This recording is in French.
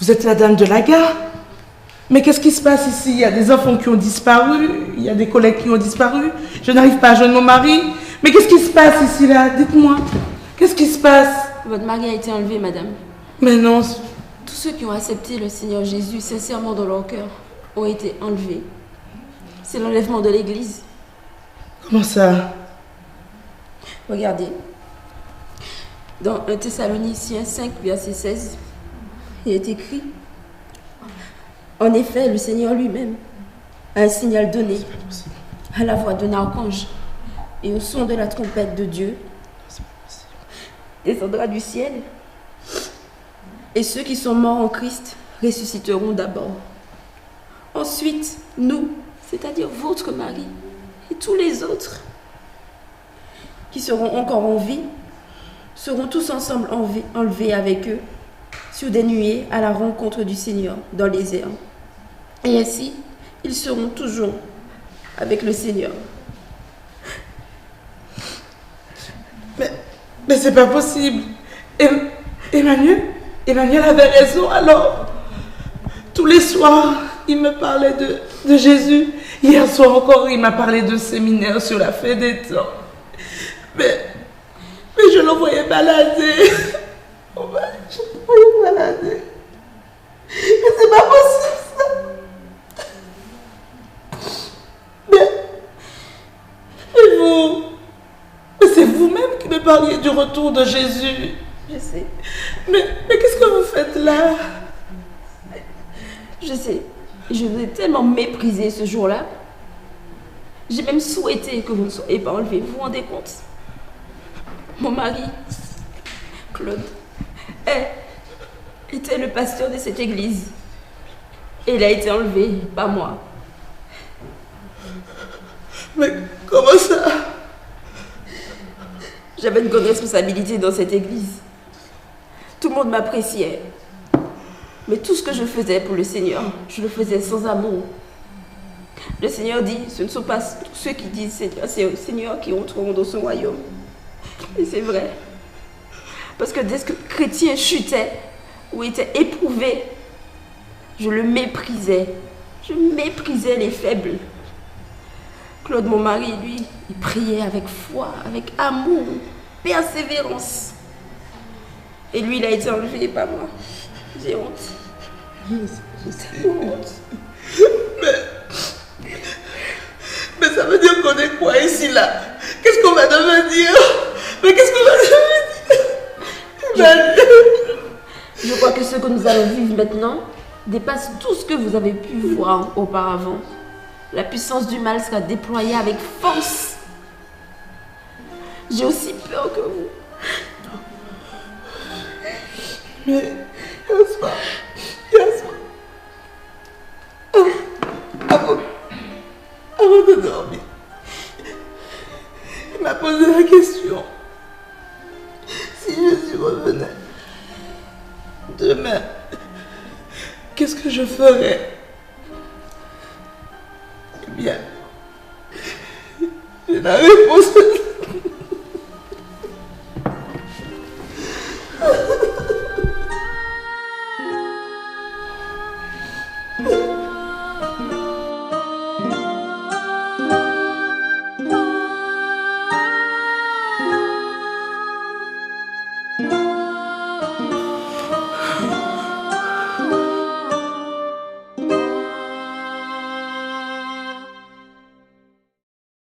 Vous êtes la dame de la gare? Mais qu'est-ce qui se passe ici? Il y a des enfants qui ont disparu, il y a des collègues qui ont disparu. Je n'arrive pas à joindre mon mari. Mais qu'est-ce qui se passe ici, là? Dites-moi. Qu'est-ce qui se passe? Votre mari a été enlevé, madame. Mais non. Tous ceux qui ont accepté le Seigneur Jésus sincèrement dans leur cœur ont été enlevés. C'est l'enlèvement de l'Église. Comment ça? Regardez. Dans 1 Thessaloniciens 5, verset 16, il est écrit: en effet, le Seigneur lui-même a un signal donné à la voix d'un archange et au son de la trompette de Dieu descendra du ciel, et ceux qui sont morts en Christ ressusciteront d'abord. Ensuite, nous, c'est-à-dire votre mari et tous les autres qui seront encore en vie, seront tous ensemble enlevés avec eux sur des nuées à la rencontre du Seigneur dans les airs. Et ainsi, ils seront toujours avec le Seigneur. Mais c'est pas possible. Emmanuel avait raison alors. Tous les soirs, il me parlait de Jésus. Hier soir encore, il m'a parlé de séminaire sur la fin des temps. Mais je le voyais balader. Je le voyais balader. Mais c'est pas possible ça. Mais vous, c'est vous-même qui me parliez du retour de Jésus. Je sais. Mais qu'est-ce que vous faites là? Je sais. Je vous ai tellement méprisé ce jour-là. J'ai même souhaité que vous ne soyez pas enlevé. Vous vous rendez compte? Mon mari, Claude, était le pasteur de cette église. Et il a été enlevé, pas moi. Mais comment ça? J'avais une grande responsabilité dans cette église. Tout le monde m'appréciait. Mais tout ce que je faisais pour le Seigneur, je le faisais sans amour. Le Seigneur dit, ce ne sont pas tous ceux qui disent Seigneur, c'est au Seigneur qui entreront dans son royaume. Et c'est vrai. Parce que dès que le chrétien chutait ou était éprouvé, je le méprisais. Je méprisais les faibles. Claude, mon mari, lui, il priait avec foi, avec amour, persévérance. Et lui, il a été enlevé, pas moi. J'ai honte. J'ai honte. Mais ça veut dire qu'on est quoi ici, là? Qu'est-ce qu'on va devenir? Mais qu'est-ce qu'on va devenir? Je crois que ce que nous allons vivre maintenant dépasse tout ce que vous avez pu voir auparavant. La puissance du mal sera déployée avec force. J'ai aussi peur que vous. Mais, Yasma, avant de dormir, il m'a posé la question. Si Jésus revenait demain, qu'est-ce que je ferais? Eh bien, j'ai la réponse.